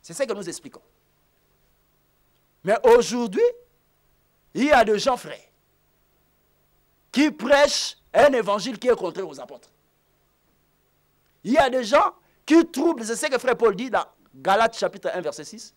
C'est ce que nous expliquons. Mais aujourd'hui, il y a des gens, frères, qui prêchent un évangile qui est contraire aux apôtres. Il y a des gens qui troublent, c'est ce que frère Paul dit dans Galates chapitre 1, verset 6.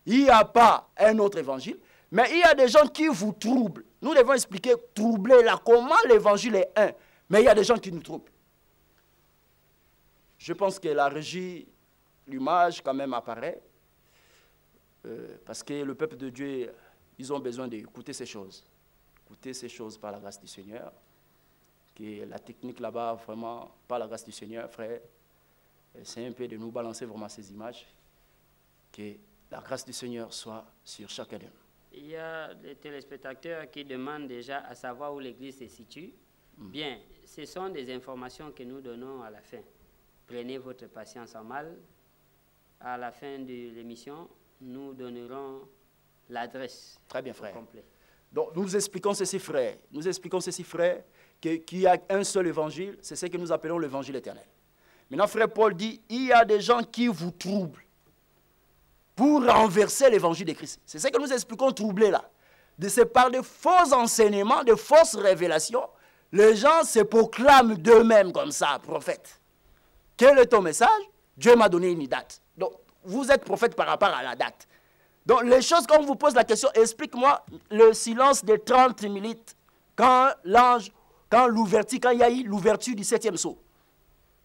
Il n'y a pas un autre évangile, mais il y a des gens qui vous troublent. Nous devons expliquer, troubler là, comment l'évangile est un. Mais il y a des gens qui nous troublent. Je pense que la régie, l'image quand même apparaît. Parce que le peuple de Dieu, ils ont besoin d'écouter ces choses. Écouter ces choses par la grâce du Seigneur. Que la technique là-bas, vraiment, par la grâce du Seigneur, frère, c'est un peu de nous balancer vraiment ces images. Que la grâce du Seigneur soit sur chacun d'eux. Il y a des téléspectateurs qui demandent déjà à savoir où l'église se situe. Bien, ce sont des informations que nous donnons à la fin. Prenez votre patience en mal. À la fin de l'émission, nous donnerons l'adresse. Très bien, frère. Complet. Donc, nous expliquons ceci, frère. Nous expliquons ceci, frère, qu'il y a un seul évangile, c'est ce que nous appelons l'évangile éternel. Maintenant, frère Paul dit, il y a des gens qui vous troublent pour renverser l'évangile de Christ. C'est ce que nous expliquons troubler là. C'est par de faux enseignements, de fausses révélations, les gens se proclament d'eux-mêmes comme ça, prophètes. Quel est ton message? Dieu m'a donné une date. Donc, vous êtes prophète par rapport à la date. Donc, les choses, quand on vous pose la question, explique-moi le silence de 30 minutes quand l'ange, quand il y a eu l'ouverture du 7e sceau.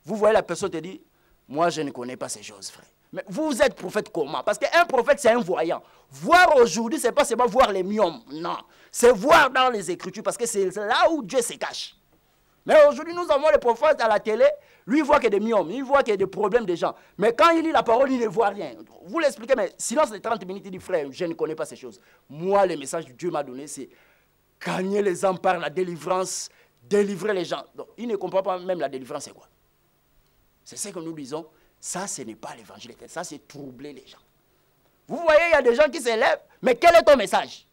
Vous voyez, la personne te dit, moi, je ne connais pas ces choses, frère. Mais vous êtes prophète comment? Parce qu'un prophète, c'est un voyant. Voir aujourd'hui, ce n'est pas seulement voir les myomes. Non. C'est voir dans les Écritures, parce que c'est là où Dieu se cache. Mais aujourd'hui, nous avons les prophètes à la télé. Lui, il voit qu'il y a des myomes, il voit qu'il y a des problèmes des gens. Mais quand il lit la parole, il ne voit rien. Vous l'expliquez, mais silence de 30 minutes, il dit, frère, je ne connais pas ces choses. Moi, le message que Dieu m'a donné, c'est gagner les âmes par la délivrance, délivrer les gens. Donc, il ne comprend pas même la délivrance, c'est quoi? C'est ce que nous disons. Ça, ce n'est pas l'évangile éternel. Ça, c'est troubler les gens. Vous voyez, il y a des gens qui s'élèvent, mais quel est ton message?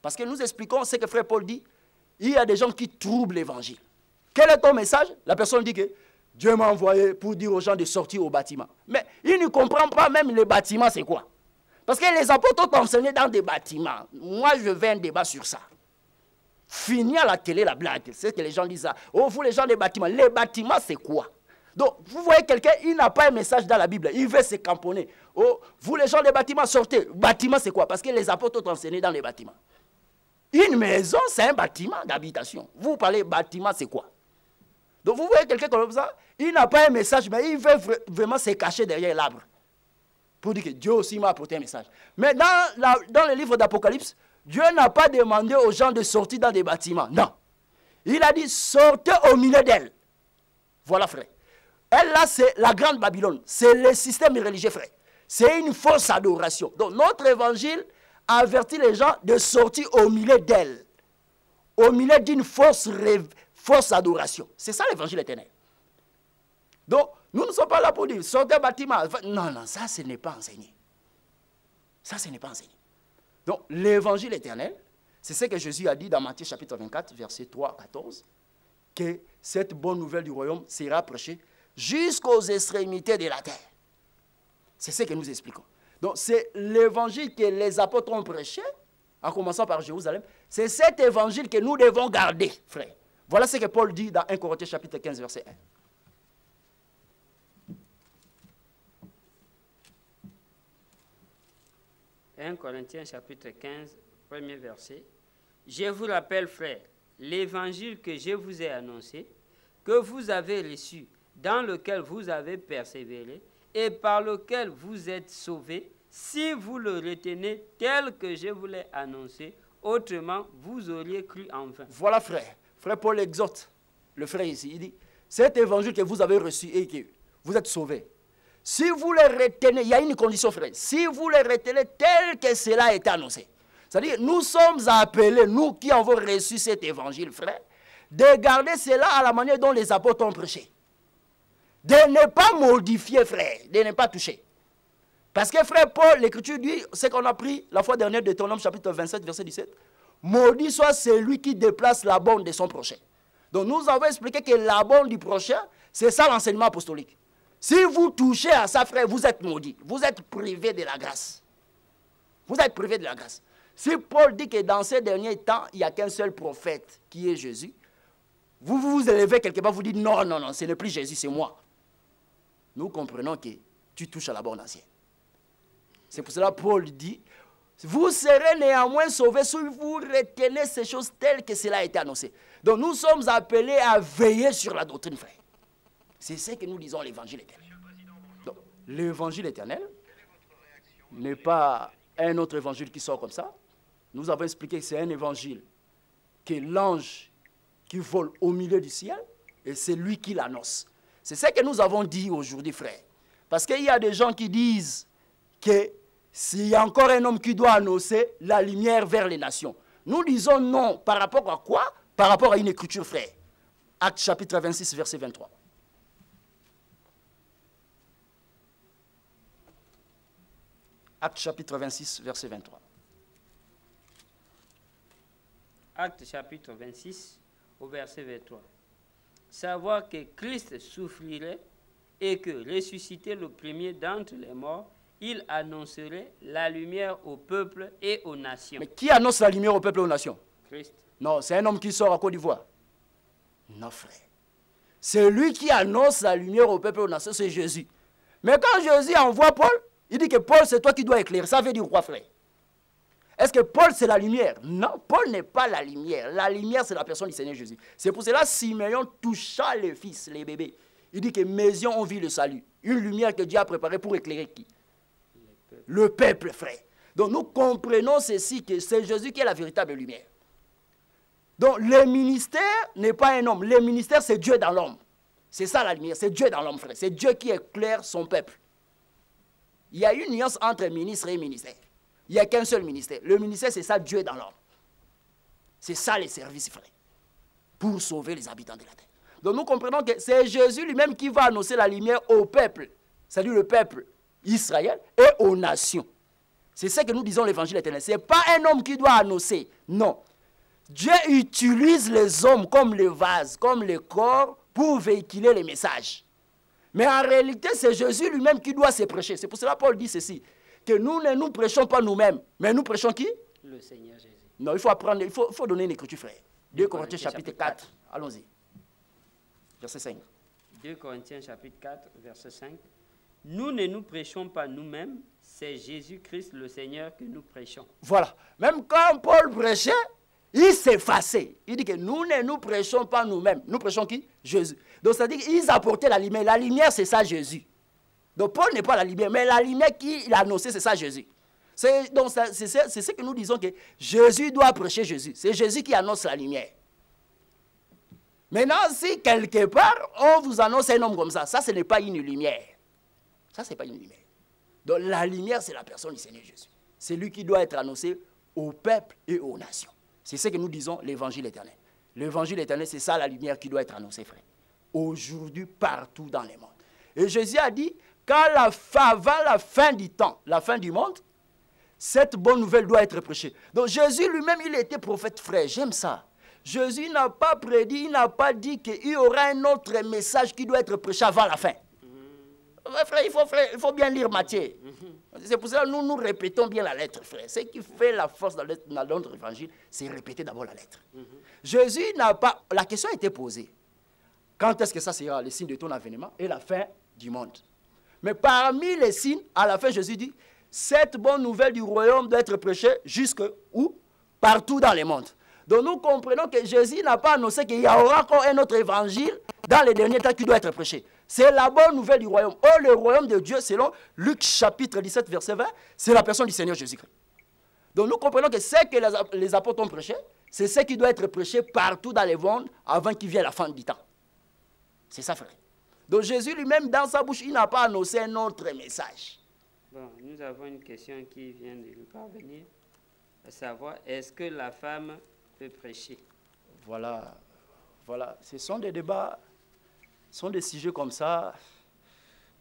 Parce que nous expliquons ce que frère Paul dit. Il y a des gens qui troublent l'évangile. Quel est ton message? La personne dit que Dieu m'a envoyé pour dire aux gens de sortir au bâtiment. Mais il ne comprend pas même les bâtiments, c'est quoi? Parce que les apôtres ont enseigné dans des bâtiments. Moi, je veux un débat sur ça. Fini à la télé la blague. C'est que les gens disent ça. Oh, vous les gens des bâtiments. Les bâtiments, c'est quoi? Donc, vous voyez quelqu'un, il n'a pas un message dans la Bible. Il veut se camponner. Oh, vous les gens des bâtiments, sortez. Bâtiment, c'est quoi? Parce que les apôtres ont enseigné dans les bâtiments. Une maison, c'est un bâtiment d'habitation. Vous parlez bâtiment, c'est quoi? Donc, vous voyez quelqu'un comme ça, il n'a pas un message, mais il veut vraiment se cacher derrière l'arbre. Pour dire que Dieu aussi m'a apporté un message. Mais dans le livre d'Apocalypse, Dieu n'a pas demandé aux gens de sortir dans des bâtiments. Non. Il a dit, sortez au milieu d'elle. Voilà, frère. Elle, là, c'est la grande Babylone. C'est le système religieux, frère. C'est une fausse adoration. Donc, notre évangile avertit les gens de sortir au milieu d'elle. Au milieu d'une fausse adoration. C'est ça l'évangile éternel. Donc, nous ne sommes pas là pour dire, sortez bâtiment. Non, non, ça, ce n'est pas enseigné. Ça, ce n'est pas enseigné. Donc, l'évangile éternel, c'est ce que Jésus a dit dans Matthieu chapitre 24, verset 3 à 14, que cette bonne nouvelle du royaume sera prêchée jusqu'aux extrémités de la terre. C'est ce que nous expliquons. Donc, c'est l'évangile que les apôtres ont prêché, en commençant par Jérusalem. C'est cet évangile que nous devons garder, frère. Voilà ce que Paul dit dans 1 Corinthiens chapitre 15, verset 1. 1 Corinthiens chapitre 15, premier verset. Je vous rappelle, frères, l'évangile que je vous ai annoncé, que vous avez reçu, dans lequel vous avez persévéré, et par lequel vous êtes sauvés, si vous le retenez tel que je vous l'ai annoncé, autrement vous auriez cru en vain. Voilà, frère. Frère Paul exhorte le frère ici. Il dit, cet évangile que vous avez reçu et que vous êtes sauvés, si vous le retenez, il y a une condition, frère. Si vous le retenez tel que cela a été annoncé. C'est-à-dire, nous sommes appelés, nous qui avons reçu cet évangile, frère, de garder cela à la manière dont les apôtres ont prêché. De ne pas modifier, frère, de ne pas toucher. Parce que, frère Paul, l'Écriture dit, ce qu'on a pris la fois dernière de Deutéronome chapitre 27, verset 17, maudit soit celui qui déplace la borne de son prochain. Donc, nous avons expliqué que la borne du prochain, c'est ça l'enseignement apostolique. Si vous touchez à ça, frère, vous êtes maudit. Vous êtes privé de la grâce. Vous êtes privé de la grâce. Si Paul dit que dans ces derniers temps, il n'y a qu'un seul prophète qui est Jésus, vous vous élevez quelque part, vous dites non, non, non, ce n'est plus Jésus, c'est moi. Nous comprenons que tu touches à la borne ancienne. C'est pour cela que Paul dit, vous serez néanmoins sauvés si vous retenez ces choses telles que cela a été annoncé. Donc nous sommes appelés à veiller sur la doctrine, frère. C'est ce que nous disons l'évangile éternel. Donc l'évangile éternel n'est pas un autre évangile qui sort comme ça. Nous avons expliqué que c'est un évangile que l'ange qui vole au milieu du ciel et c'est lui qui l'annonce. C'est ce que nous avons dit aujourd'hui, frère. Parce qu'il y a des gens qui disent que s'il y a encore un homme qui doit annoncer la lumière vers les nations. Nous disons non. Par rapport à quoi? Par rapport à une écriture, frère. Acte chapitre 26, verset 23. Acte chapitre 26, verset 23. Acte chapitre 26, au verset 23. Savoir que Christ souffrirait et que, ressuscité le premier d'entre les morts, il annoncerait la lumière au peuple et aux nations. Mais qui annonce la lumière au peuple et aux nations? Christ. Non, c'est un homme qui sort à Côte d'Ivoire. Non, frère. C'est lui qui annonce la lumière au peuple et aux nations, c'est Jésus. Mais quand Jésus envoie Paul, il dit que Paul, c'est toi qui dois éclairer. Ça veut dire quoi, frère? Est-ce que Paul, c'est la lumière? Non, Paul n'est pas la lumière. La lumière, c'est la personne du Seigneur Jésus. C'est pour cela que Simeon toucha les fils, les bébés. Il dit que mes yeux ont vu le salut. Une lumière que Dieu a préparée pour éclairer qui? Le peuple, frère. Donc nous comprenons ceci, que c'est Jésus qui est la véritable lumière. Donc le ministère n'est pas un homme. Le ministère, c'est Dieu dans l'homme. C'est ça la lumière, c'est Dieu dans l'homme, frère. C'est Dieu qui éclaire son peuple. Il y a une nuance entre ministre et ministère. Il n'y a qu'un seul ministère. Le ministère, c'est ça, Dieu dans l'homme. C'est ça les services, frère. Pour sauver les habitants de la terre. Donc nous comprenons que c'est Jésus lui-même qui va annoncer la lumière au peuple. C'est-à-dire le peuple Israël et aux nations. C'est ce que nous disons l'évangile éternel. Ce n'est pas un homme qui doit annoncer. Non. Dieu utilise les hommes comme les vases, comme les corps, pour véhiculer les messages. Mais en réalité, c'est Jésus lui-même qui doit se prêcher. C'est pour cela que Paul dit ceci, que nous ne nous prêchons pas nous-mêmes, mais nous prêchons qui? Le Seigneur Jésus. Non, il faut apprendre, il faut donner une écriture, frère. 2 Corinthiens chapitre 4. Allons-y. Verset 5. 2 Corinthiens chapitre 4, verset 5. Nous ne nous prêchons pas nous-mêmes, c'est Jésus-Christ le Seigneur que nous prêchons. Voilà. Même quand Paul prêchait, il s'effaçait. Il dit que nous ne nous prêchons pas nous-mêmes. Nous prêchons qui? Jésus. Donc ça veut dire qu'ils apportaient la lumière. La lumière, c'est ça Jésus. Donc Paul n'est pas la lumière, mais la lumière qu'il a annoncée, c'est ça Jésus. Donc c'est ce que nous disons, que Jésus doit prêcher Jésus. C'est Jésus qui annonce la lumière. Maintenant, si quelque part, on vous annonce un homme comme ça, ce n'est pas une lumière. Ça, ce n'est pas une lumière. Donc la lumière, c'est la personne du Seigneur Jésus. C'est lui qui doit être annoncé au peuple et aux nations. C'est ce que nous disons, l'évangile éternel. L'évangile éternel, c'est ça la lumière qui doit être annoncée, frère. Aujourd'hui, partout dans les mondes. Et Jésus a dit, avant la fin du temps, la fin du monde, cette bonne nouvelle doit être prêchée. Donc Jésus lui-même, il était prophète, frère. J'aime ça. Jésus n'a pas prédit, il n'a pas dit qu'il y aura un autre message qui doit être prêché avant la fin. Frère, il faut bien lire Matthieu. C'est pour ça que nous répétons bien la lettre, frère. Ce qui fait la force dans notre évangile, c'est répéter d'abord la lettre. Jésus n'a pas... La question a été posée. Quand est-ce que ça sera le signe de ton avènement et la fin du monde? Mais parmi les signes, à la fin, Jésus dit, cette bonne nouvelle du royaume doit être prêchée jusque où? Partout dans le monde. Donc nous comprenons que Jésus n'a pas annoncé qu'il y aura encore un autre évangile dans les derniers temps qui doit être prêché. C'est la bonne nouvelle du royaume. Or, le royaume de Dieu, selon Luc chapitre 17, verset 20, c'est la personne du Seigneur Jésus-Christ. Donc nous comprenons que ce que les apôtres ont prêché, c'est ce qui doit être prêché partout dans les mondes avant qu'il vienne la fin du temps. C'est ça, frère. Donc Jésus lui-même, dans sa bouche, il n'a pas annoncé un autre message. Bon, nous avons une question qui vient de nous parvenir, à savoir, est-ce que la femme peut prêcher? Voilà. Ce sont des débats, ce sont des sujets comme ça.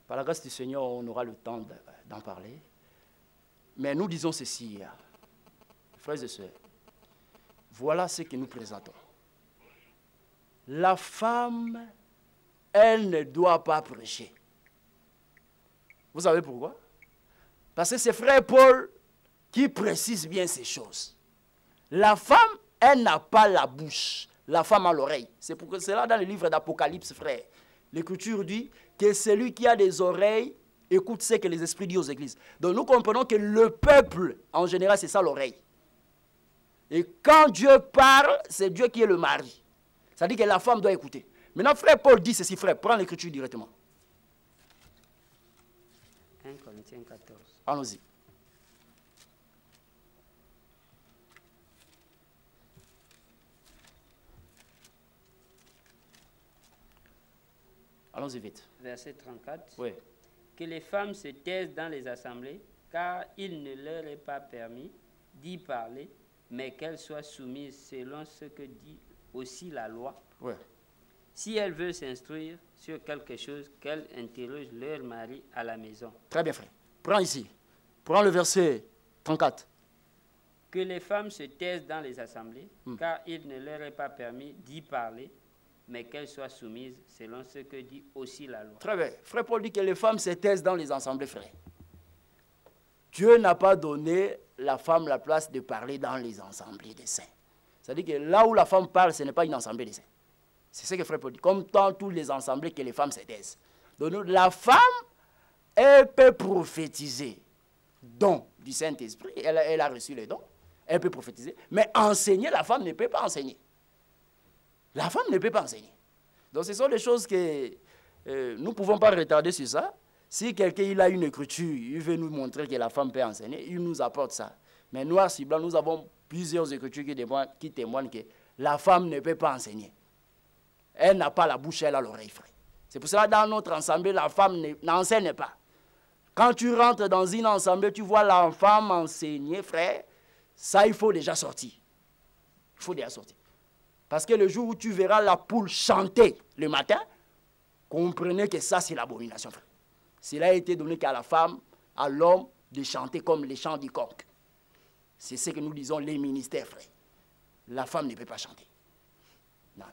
Par la grâce du Seigneur, on aura le temps d'en parler. Mais nous disons ceci, frères et sœurs. Voilà ce que nous présentons. La femme, elle ne doit pas prêcher. Vous savez pourquoi? Parce que c'est frère Paul qui précise bien ces choses. La femme, elle n'a pas la bouche. La femme a l'oreille. C'est pour cela dans le livre d'Apocalypse, frère, l'Écriture dit que celui qui a des oreilles écoute ce que les esprits disent aux églises. Donc nous comprenons que le peuple, en général, c'est ça l'oreille. Et quand Dieu parle, c'est Dieu qui est le mari. Ça dit que la femme doit écouter. Maintenant, frère Paul dit ceci, frère, prends l'Écriture directement. 1 Corinthiens 14. Allons-y. Allons-y vite. Verset 34. Oui. Que les femmes se taisent dans les assemblées, car il ne leur est pas permis d'y parler, mais qu'elles soient soumises selon ce que dit aussi la loi. Oui. Si elles veulent s'instruire sur quelque chose, qu'elles interrogent leur mari à la maison. Très bien, frère. Prends ici. Prends le verset 34. Que les femmes se taisent dans les assemblées, car il ne leur est pas permis d'y parler, mais qu'elles soient soumises selon ce que dit aussi la loi. Très bien. Frère Paul dit que les femmes se taisent dans les assemblées, frère. Dieu n'a pas donné la femme la place de parler dans les assemblées des saints. C'est-à-dire que là où la femme parle, ce n'est pas une assemblée des saints. C'est ce que frère Paul dit. Comme dans toutes les assemblées que les femmes se taisent. Donc la femme, elle peut prophétiser. Don du Saint-Esprit. Elle a reçu les dons. Elle peut prophétiser. Mais enseigner, la femme ne peut pas enseigner. La femme ne peut pas enseigner. Donc ce sont des choses que nous ne pouvons pas retarder sur ça. Si quelqu'un il a une écriture, il veut nous montrer que la femme peut enseigner, il nous apporte ça. Mais noir sur blanc, nous avons plusieurs écritures qui témoignent que la femme ne peut pas enseigner. Elle n'a pas la bouche, elle a l'oreille, frère. C'est pour cela que dans notre assemblée, la femme n'enseigne pas. Quand tu rentres dans une assemblée, tu vois la femme enseigner, frère, ça il faut déjà sortir. Il faut déjà sortir. Parce que le jour où tu verras la poule chanter le matin, comprenez que ça, c'est l'abomination, frère. Cela a été donné qu'à la femme, à l'homme, de chanter comme les chants du coq. C'est ce que nous disons, les ministères, frère. La femme ne peut pas chanter. Non, non.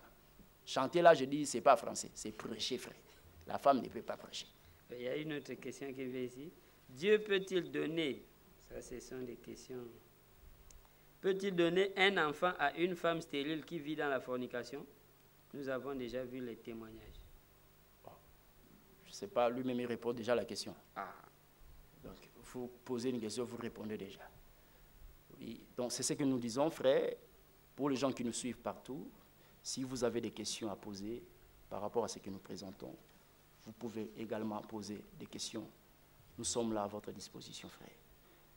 Chanter, là, je dis, ce n'est pas français, c'est prêcher, frère. La femme ne peut pas prêcher. Il y a une autre question qui vient ici. Dieu peut-il donner, ça ce sont des questions, peut-il donner un enfant à une femme stérile qui vit dans la fornication? Nous avons déjà vu les témoignages. Bon. Je ne sais pas, lui-même il répond déjà à la question. Ah. Donc, vous posez une question, vous répondez déjà. Oui. Donc, c'est ce que nous disons, frère, pour les gens qui nous suivent partout. Si vous avez des questions à poser par rapport à ce que nous présentons, vous pouvez également poser des questions. Nous sommes là à votre disposition, frère.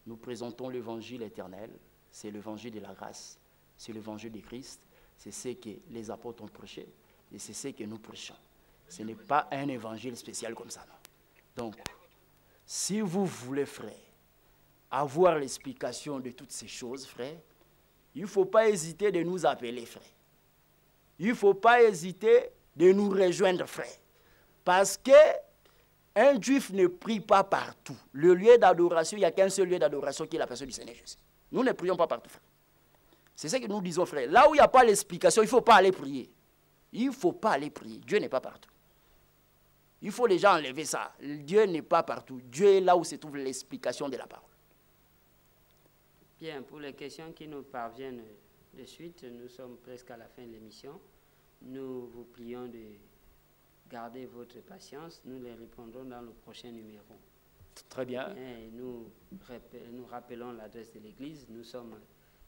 Nous présentons l'évangile éternel. C'est l'évangile de la grâce, c'est l'évangile de Christ, c'est ce que les apôtres ont prêché et c'est ce que nous prêchons. Ce n'est pas un évangile spécial comme ça, non. Donc, si vous voulez, frère, avoir l'explication de toutes ces choses, frère, il ne faut pas hésiter de nous appeler, frère. Il ne faut pas hésiter de nous rejoindre, frère. Parce que un juif ne prie pas partout. Le lieu d'adoration, il n'y a qu'un seul lieu d'adoration qui est la personne du Seigneur Jésus. Nous ne prions pas partout, frère. C'est ce que nous disons, frère. Là où il n'y a pas l'explication, il ne faut pas aller prier. Il ne faut pas aller prier. Dieu n'est pas partout. Il faut déjà enlever ça. Dieu n'est pas partout. Dieu est là où se trouve l'explication de la parole. Bien, pour les questions qui nous parviennent de suite, nous sommes presque à la fin de l'émission. Nous vous prions de garder votre patience. Nous les répondrons dans le prochain numéro. Très bien. Et nous rappelons l'adresse de l'église. Nous sommes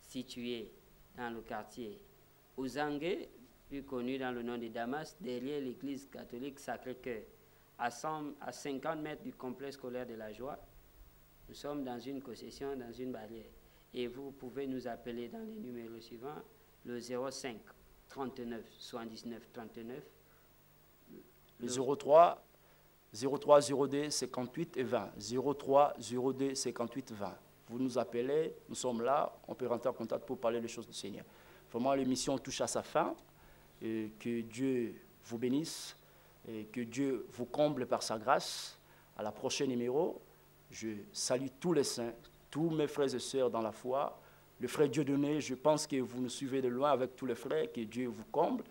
situés dans le quartier Ouzangue, plus connu dans le nom de Damas, derrière l'église catholique Sacré-Cœur, à 50 mètres du complexe scolaire de la Joie. Nous sommes dans une concession, dans une barrière. Et vous pouvez nous appeler dans les numéros suivants, le 05 39 79 39. Le 03 02 58 et 20. 03 02 58 20. Vous nous appelez, nous sommes là, on peut rentrer en contact pour parler des choses du Seigneur. Vraiment, l'émission touche à sa fin. Et que Dieu vous bénisse et que Dieu vous comble par sa grâce. À la prochaine numéro, je salue tous les saints, tous mes frères et sœurs dans la foi. Le frère Dieudonné, je pense que vous nous suivez de loin avec tous les frères, que Dieu vous comble.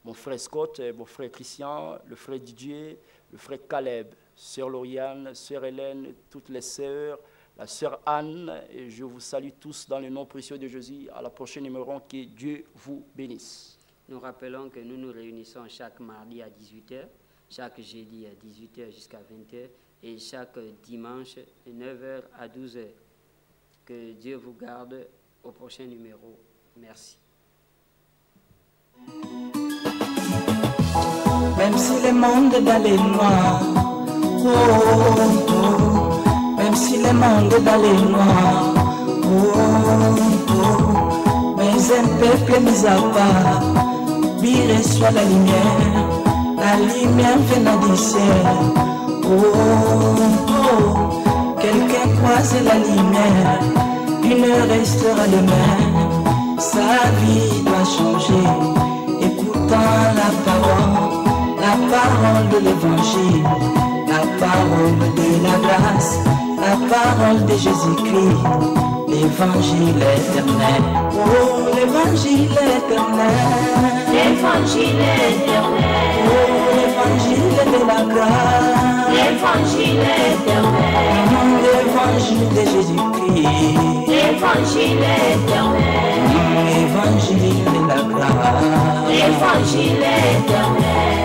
Mon frère Scott, mon frère Christian, le frère Didier, le frère Caleb Sœur Lauriane, Sœur Hélène, toutes les sœurs, la Sœur Anne, et je vous salue tous dans le nom précieux de Jésus. À la prochaine numéro, que Dieu vous bénisse. Nous rappelons que nous nous réunissons chaque mardi à 18h, chaque jeudi à 18h jusqu'à 20h et chaque dimanche de 9h à 12h. Que Dieu vous garde au prochain numéro. Merci. Même si le monde est dans les noirs, oh, oh, même si le monde est dans les noirs, oh, oh, mais un peuple mis à part, lui reçoit la lumière venant du ciel, oh, oh, quelqu'un croise la lumière, il ne restera le même, sa vie doit changer, écoutant la parole de l'évangile, la parole de la grâce, la parole de Jésus-Christ, l'évangile éternel. Oh, l'évangile éternel. L'évangile éternel. Oh, l'évangile de la grâce. L'évangile éternel. L'évangile de Jésus-Christ. L'évangile éternel. L'évangile de la grâce. L'évangile éternel.